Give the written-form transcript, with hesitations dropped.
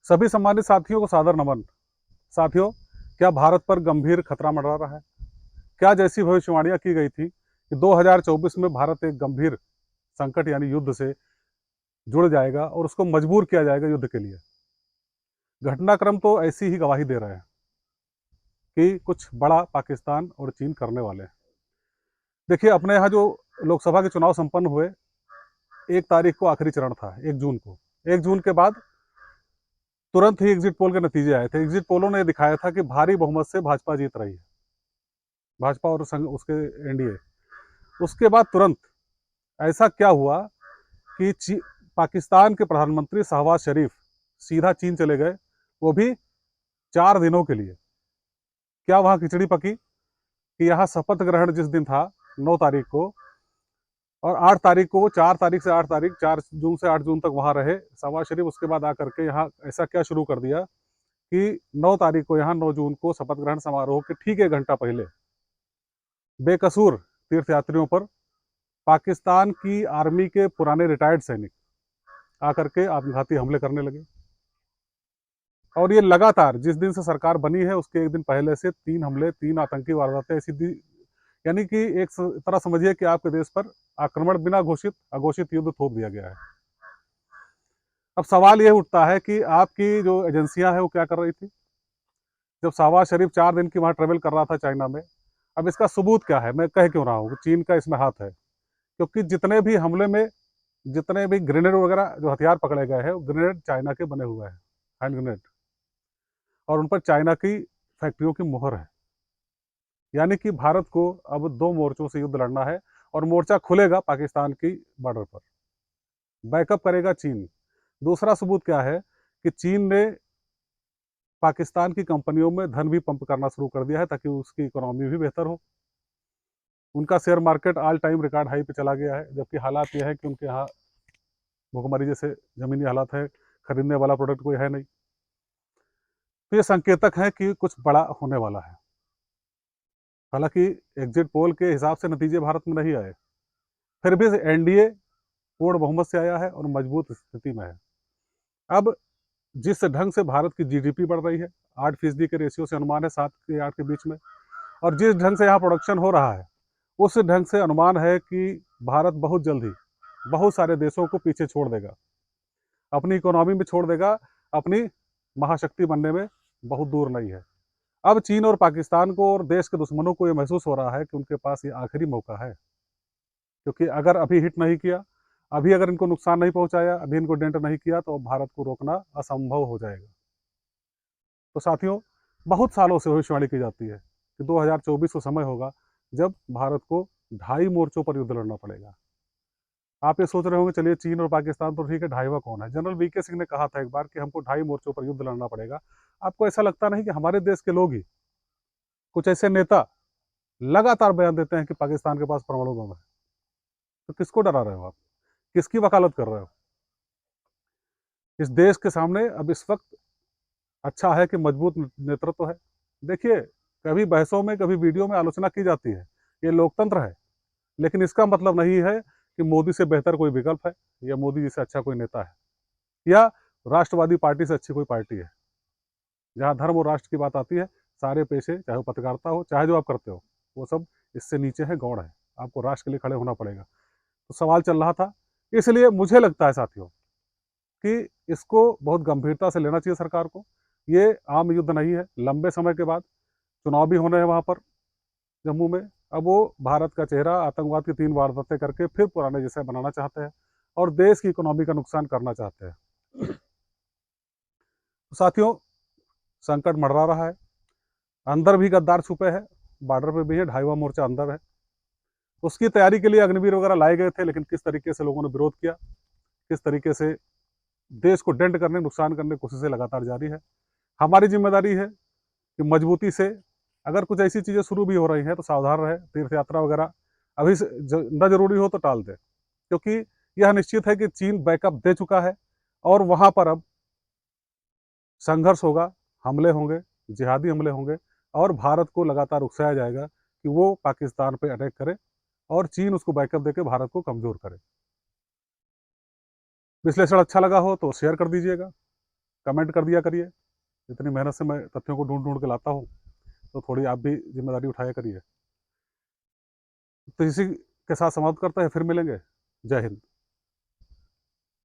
सभी सम्मानित साथियों को सादर नमन। साथियों, क्या भारत पर गंभीर खतरा मंडरा रहा है? क्या जैसी भविष्यवाणियां की गई थी कि 2024 में भारत एक गंभीर संकट यानी युद्ध से जुड़ जाएगा और उसको मजबूर किया जाएगा युद्ध के लिए? घटनाक्रम तो ऐसी ही गवाही दे रहे हैं कि कुछ बड़ा पाकिस्तान और चीन करने वाले हैं। देखिए, अपने यहाँ जो लोकसभा के चुनाव संपन्न हुए, 1 तारीख को आखिरी चरण था, 1 जून को। 1 जून के बाद तुरंत ही एग्जिट पोल के नतीजे आए थे। एग्जिट पोलों ने दिखाया था कि भारी बहुमत से भाजपा जीत रही है, भाजपा और संग उसके एनडीए। उसके बाद तुरंत ऐसा क्या हुआ कि पाकिस्तान के प्रधानमंत्री शहबाज शरीफ सीधा चीन चले गए, वो भी 4 दिनों के लिए। क्या वहाँ खिचड़ी पकी कि यहाँ शपथ ग्रहण जिस दिन था 9 तारीख को, और 8 तारीख को वो 4 तारीख से 8 तारीख, 4 जून से 8 जून तक वहाँ रहे शहबाज शरीफ। उसके बाद आकर के यहाँ ऐसा क्या शुरू कर दिया कि 9 तारीख को यहाँ 9 जून को शपथ ग्रहण समारोह के ठीक 1 घंटा पहले बेकसूर तीर्थयात्रियों पर पाकिस्तान की आर्मी के पुराने रिटायर्ड सैनिक आकर के आत्मघाती हमले करने लगे। और ये लगातार जिस दिन से सरकार बनी है उसके 1 दिन पहले से 3 हमले, 3 आतंकी वारदातें ऐसी दी, यानी कि एक तरह समझिए कि आपके देश पर आक्रमण बिना घोषित अघोषित युद्ध थोप दिया गया है। अब सवाल ये उठता है कि आपकी जो एजेंसियां हैं वो क्या कर रही थी जब शहबाज शरीफ 4 दिन की वहां ट्रेवल कर रहा था चाइना में? अब इसका सबूत क्या है? मैं कह क्यों रहा हूँ चीन का इसमें हाथ है? क्योंकि जितने भी हमले में जितने भी ग्रेनेड वगैरह जो हथियार पकड़े गए हैं, वो ग्रेनेड चाइना के बने हुए हैं, हैंड ग्रेनेड, और उन पर चाइना की फैक्ट्रियों की मुहर है। यानी कि भारत को अब 2 मोर्चों से युद्ध लड़ना है, और मोर्चा खुलेगा पाकिस्तान की बॉर्डर पर। बैकअप करेगा चीन। दूसरा सबूत क्या है कि चीन ने पाकिस्तान की कंपनियों में धन भी पंप करना शुरू कर दिया है ताकि उसकी इकोनॉमी भी बेहतर हो। उनका share market all time record high पे चला गया है, जबकि हालात ये है कि उनके यहाँ भुखमरी जैसे जमीनी हालात है, खरीदने वाला प्रोडक्ट कोई है नहीं। तो ये संकेतक है कि कुछ बड़ा होने वाला है। हालांकि एग्जिट पोल के हिसाब से नतीजे भारत में नहीं आए, फिर भी एनडीए पूर्ण बहुमत से आया है और मजबूत स्थिति में है। अब जिस ढंग से भारत की जीडीपी बढ़ रही है, 8% के रेशियो से अनुमान है 7 से 8 के बीच में, और जिस ढंग से यहाँ प्रोडक्शन हो रहा है, उस ढंग से अनुमान है कि भारत बहुत जल्द ही बहुत सारे देशों को पीछे छोड़ देगा, अपनी इकोनॉमी में छोड़ देगा, अपनी महाशक्ति बनने में बहुत दूर नहीं है। अब चीन और पाकिस्तान को और देश के दुश्मनों को ये महसूस हो रहा है कि उनके पास ये आखिरी मौका है, क्योंकि अगर अभी हिट नहीं किया, अभी अगर इनको नुकसान नहीं पहुंचाया, अभी इनको डेंट नहीं किया, तो भारत को रोकना असंभव हो जाएगा। तो साथियों, बहुत सालों से भविष्यवाणी की जाती है कि 2024 को समय होगा जब भारत को 2.5 मोर्चों पर युद्ध लड़ना पड़ेगा। आप ये सोच रहे होंगे, चलिए चीन और पाकिस्तान तो ठीक है, 2.5वां कौन है? जनरल वीके सिंह ने कहा था एक बार कि हमको 2.5 मोर्चों पर युद्ध लड़ना पड़ेगा। आपको ऐसा लगता नहीं कि हमारे देश के लोग ही, कुछ ऐसे नेता लगातार बयान देते हैं कि पाकिस्तान के पास परमाणु बम है? तो किसको डरा रहे हो आप? किसकी वकालत कर रहे हो? इस देश के सामने अब इस वक्त अच्छा है कि मजबूत नेतृत्व है। देखिए, कभी बहसों में, कभी वीडियो में आलोचना की जाती है, ये लोकतंत्र है, लेकिन इसका मतलब नहीं है कि मोदी से बेहतर कोई विकल्प है, या मोदी जी से अच्छा कोई नेता है, या राष्ट्रवादी पार्टी से अच्छी कोई पार्टी है। जहाँ धर्म और राष्ट्र की बात आती है, सारे पेशे, चाहे वो पत्रकारिता हो, चाहे जो आप करते हो, वो सब इससे नीचे है, गौण है। आपको राष्ट्र के लिए खड़े होना पड़ेगा। तो सवाल चल रहा था, इसलिए मुझे लगता है साथियों कि इसको बहुत गंभीरता से लेना चाहिए सरकार को। ये आम युद्ध नहीं है। लंबे समय के बाद चुनाव भी होने हैं वहाँ पर जम्मू में। अब वो भारत का चेहरा आतंकवाद की 3 वारदातें करके फिर पुराने जैसा बनाना चाहते हैं, और देश की इकोनॉमी का नुकसान करना चाहते हैं। तो साथियों, संकट मंडरा रहा है। अंदर भी गद्दार छुपे हैं, बॉर्डर पे भी है, 2.5वां मोर्चा अंदर है। उसकी तैयारी के लिए अग्निवीर वगैरह लाए गए थे, लेकिन किस तरीके से लोगों ने विरोध किया, किस तरीके से देश को डेंट करने, नुकसान करने की कोशिशें लगातार जारी है। हमारी जिम्मेदारी है कि मजबूती से, अगर कुछ ऐसी चीज़ें शुरू भी हो रही हैं तो सावधान रहे। तीर्थ यात्रा वगैरह अभी से न जरूरी हो तो टाल दें, क्योंकि यह निश्चित है कि चीन बैकअप दे चुका है, और वहाँ पर अब संघर्ष होगा, हमले होंगे, जिहादी हमले होंगे, और भारत को लगातार उकसाया जाएगा कि वो पाकिस्तान पे अटैक करे, और चीन उसको बैकअप देके भारत को कमज़ोर करे। विश्लेषण अच्छा लगा हो तो शेयर कर दीजिएगा, कमेंट कर दिया करिए। इतनी मेहनत से मैं तथ्यों को ढूंढ ढूंढ के लाता हूँ, तो थोड़ी आप भी जिम्मेदारी उठाया करिए। तो इसी के साथ समाप्त करते हैं, फिर मिलेंगे। जय हिंद।